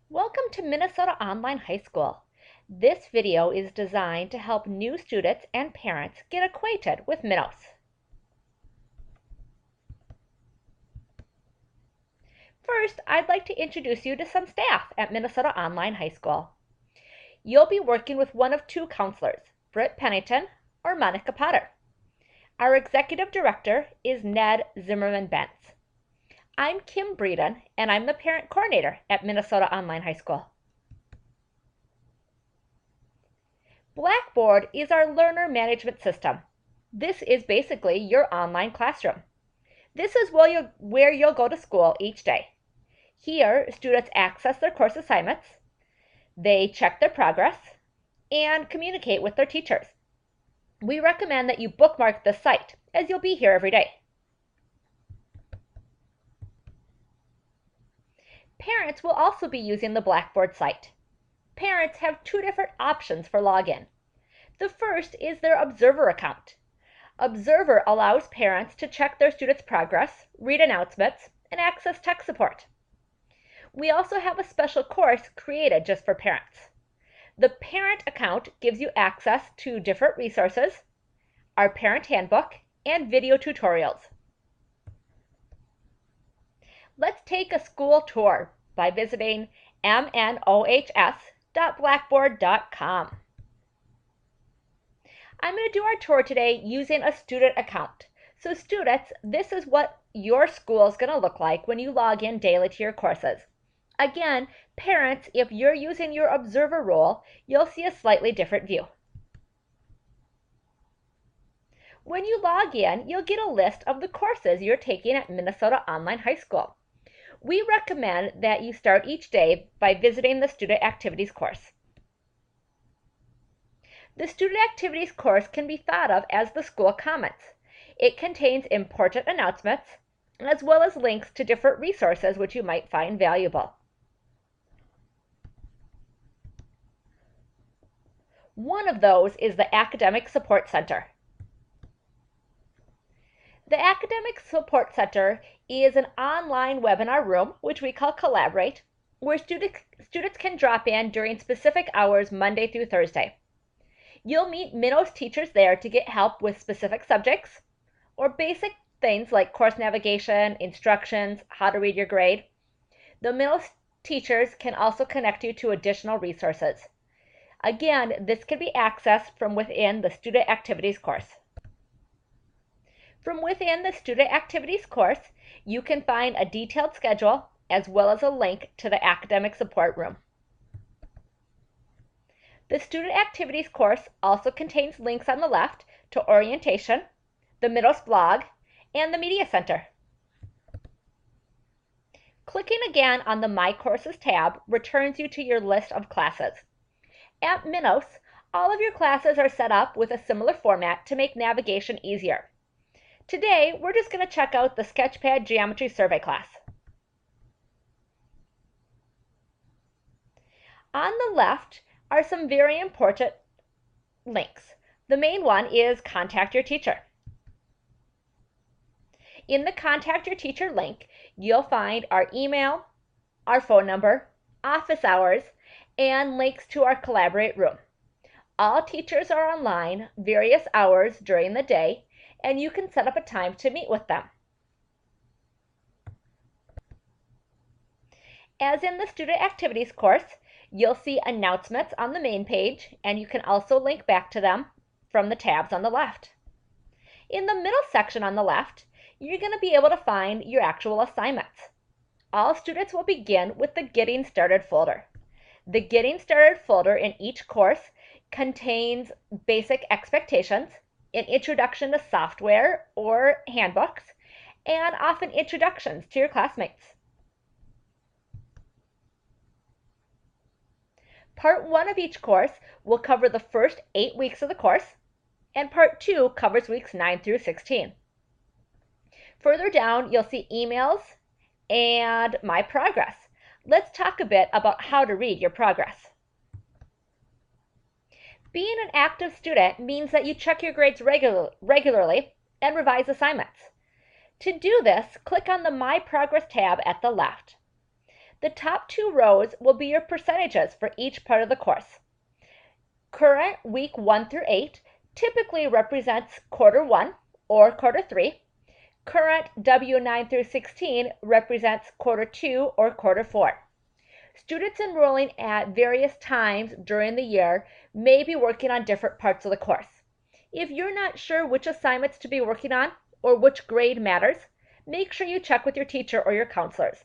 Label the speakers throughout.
Speaker 1: Welcome to Minnesota Online High School. This video is designed to help new students and parents get acquainted with MNOHS. First, I'd like to introduce you to some staff at Minnesota Online High School. You'll be working with one of two counselors, Britt Pennington or Monica Potter. Our executive director is Ned Zimmerman-Benz. I'm Kim Breeden, and I'm the parent coordinator at Minnesota Online High School. Blackboard is our learner management system. This is basically your online classroom. This is where you'll go to school each day. Here, students access their course assignments, they check their progress, and communicate with their teachers. We recommend that you bookmark the site, as you'll be here every day. Parents will also be using the Blackboard site. Parents have two different options for login. The first is their Observer account. Observer allows parents to check their students' progress, read announcements, and access tech support. We also have a special course created just for parents. The Parent account gives you access to different resources, our parent handbook, and video tutorials. Let's take a school tour by visiting MNOHS.blackboard.com. I'm going to do our tour today using a student account. So students, this is what your school is going to look like when you log in daily to your courses. Again, parents, if you're using your Observer role, you'll see a slightly different view. When you log in, you'll get a list of the courses you're taking at Minnesota Online High School. We recommend that you start each day by visiting the Student Activities course. The Student Activities course can be thought of as the School Commons. It contains important announcements, as well as links to different resources which you might find valuable. One of those is the Academic Support Center. The Academic Support Center is an online webinar room, which we call Collaborate, where students can drop in during specific hours Monday through Thursday. You'll meet MNOHS teachers there to get help with specific subjects or basic things like course navigation, instructions, how to read your grade. The MNOHS teachers can also connect you to additional resources. Again, this can be accessed from within the Student Activities course. From within the Student Activities course, you can find a detailed schedule as well as a link to the Academic Support Room. The Student Activities course also contains links on the left to orientation, the MNOHS blog, and the Media Center. Clicking again on the My Courses tab returns you to your list of classes. At MNOHS, all of your classes are set up with a similar format to make navigation easier. Today, we're just going to check out the Sketchpad Geometry Survey class. On the left are some very important links. The main one is Contact Your Teacher. In the Contact Your Teacher link, you'll find our email, our phone number, office hours, and links to our Collaborate room. All teachers are online various hours during the day, and you can set up a time to meet with them. As in the Student Activities course, you'll see announcements on the main page, and you can also link back to them from the tabs on the left. In the middle section on the left, you're going to be able to find your actual assignments. All students will begin with the Getting Started folder. The Getting Started folder in each course contains basic expectations, an introduction to software or handbooks, and often introductions to your classmates. Part 1 of each course will cover the first 8 weeks of the course, and Part 2 covers weeks 9 through 16. Further down, you'll see emails and My Progress. Let's talk a bit about how to read your progress. Being an active student means that you check your grades regularly and revise assignments. To do this, click on the My Progress tab at the left. The top two rows will be your percentages for each part of the course. Current week 1 through 8 typically represents quarter 1 or quarter 3. Current W9 through 16 represents quarter 2 or quarter 4. Students enrolling at various times during the year may be working on different parts of the course. If you're not sure which assignments to be working on or which grade matters, make sure you check with your teacher or your counselors.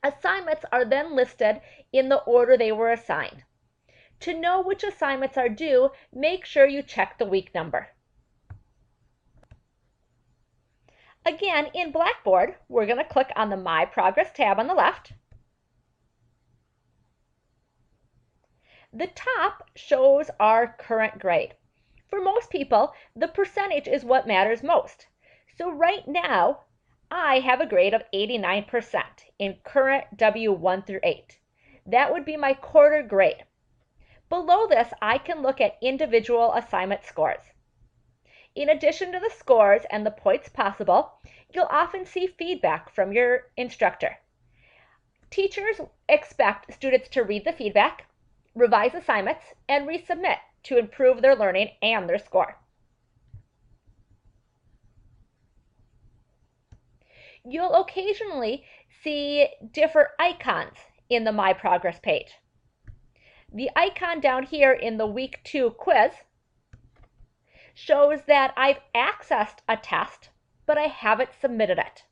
Speaker 1: Assignments are then listed in the order they were assigned. To know which assignments are due, make sure you check the week number. Again, in Blackboard, we're going to click on the My Progress tab on the left. The top shows our current grade. For most people, the percentage is what matters most. So right now, I have a grade of 89% in current W1 through 8. That would be my quarter grade. Below this, I can look at individual assignment scores. In addition to the scores and the points possible, you'll often see feedback from your instructor. Teachers expect students to read the feedback, revise assignments, and resubmit to improve their learning and their score. You'll occasionally see different icons in the My Progress page. The icon down here in the week 2 quiz shows that I've accessed a test, but I haven't submitted it.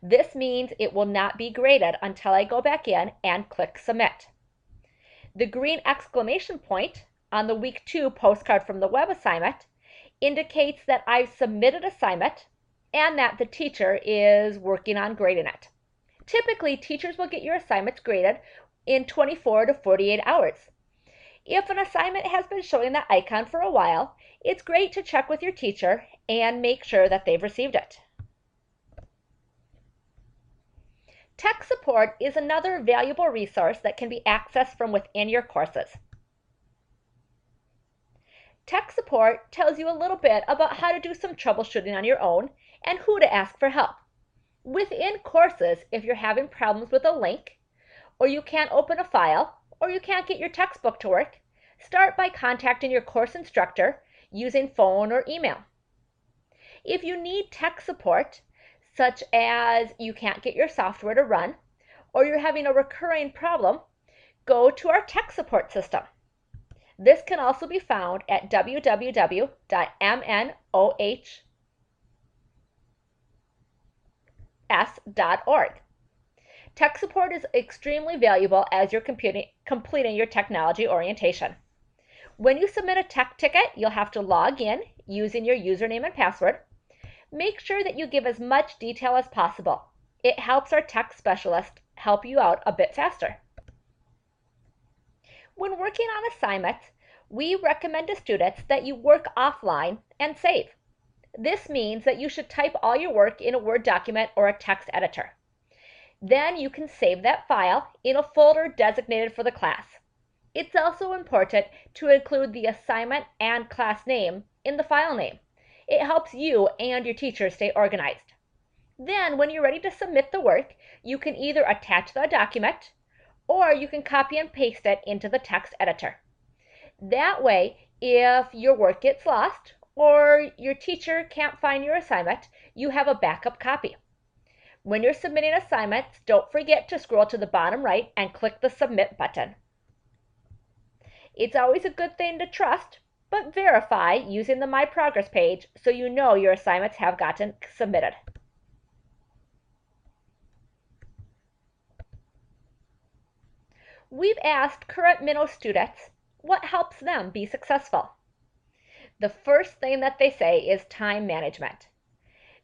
Speaker 1: This means it will not be graded until I go back in and click submit. The green exclamation point on the week 2 postcard from the web assignment indicates that I've submitted assignment and that the teacher is working on grading it. Typically, teachers will get your assignments graded in 24 to 48 hours. If an assignment has been showing that icon for a while, it's great to check with your teacher and make sure that they've received it. Tech support is another valuable resource that can be accessed from within your courses. Tech support tells you a little bit about how to do some troubleshooting on your own and who to ask for help. Within courses, if you're having problems with a link, or you can't open a file, or you can't get your textbook to work, start by contacting your course instructor using phone or email. If you need tech support, such as you can't get your software to run, or you're having a recurring problem, go to our tech support system. This can also be found at www.mnohs.org. Tech support is extremely valuable as you're completing your technology orientation. When you submit a tech ticket, you'll have to log in using your username and password. Make sure that you give as much detail as possible. It helps our tech specialist help you out a bit faster. When working on assignments, we recommend to students that you work offline and save. This means that you should type all your work in a Word document or a text editor. Then you can save that file in a folder designated for the class. It's also important to include the assignment and class name in the file name. It helps you and your teacher stay organized. Then, when you're ready to submit the work, you can either attach the document or you can copy and paste it into the text editor. That way, if your work gets lost or your teacher can't find your assignment, you have a backup copy. When you're submitting assignments, don't forget to scroll to the bottom right and click the Submit button. It's always a good thing to trust, but verify using the My Progress page so you know your assignments have gotten submitted. We've asked current MNOHS students what helps them be successful. The first thing that they say is time management.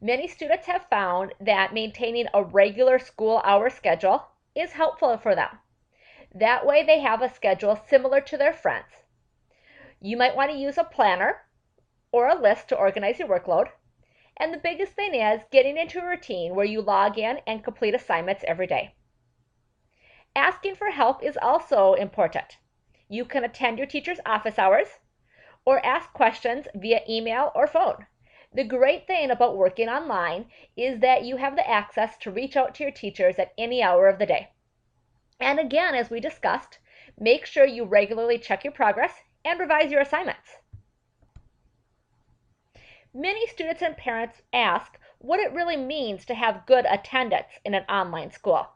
Speaker 1: Many students have found that maintaining a regular school hour schedule is helpful for them. That way they have a schedule similar to their friends. You might want to use a planner or a list to organize your workload. And the biggest thing is getting into a routine where you log in and complete assignments every day. Asking for help is also important. You can attend your teacher's office hours or ask questions via email or phone. The great thing about working online is that you have the access to reach out to your teachers at any hour of the day. And again, as we discussed, make sure you regularly check your progress and revise your assignments. Many students and parents ask what it really means to have good attendance in an online school.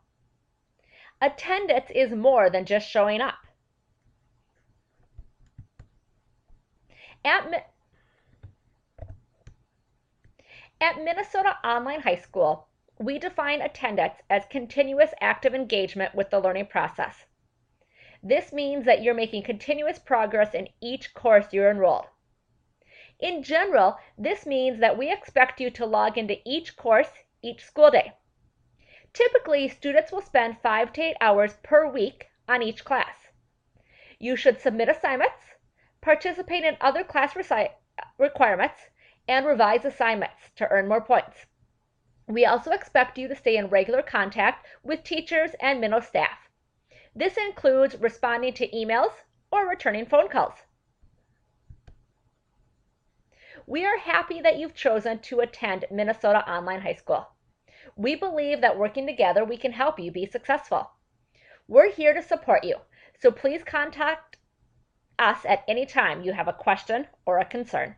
Speaker 1: Attendance is more than just showing up. At Minnesota Online High School, we define attendance as continuous active engagement with the learning process. This means that you're making continuous progress in each course you're enrolled. In general, this means that we expect you to log into each course each school day. Typically, students will spend 5 to 8 hours per week on each class. You should submit assignments, participate in other class requirements, and revise assignments to earn more points. We also expect you to stay in regular contact with teachers and MNOHS staff. This includes responding to emails or returning phone calls. We are happy that you've chosen to attend Minnesota Online High School. We believe that working together, we can help you be successful. We're here to support you, so please contact us at any time you have a question or a concern.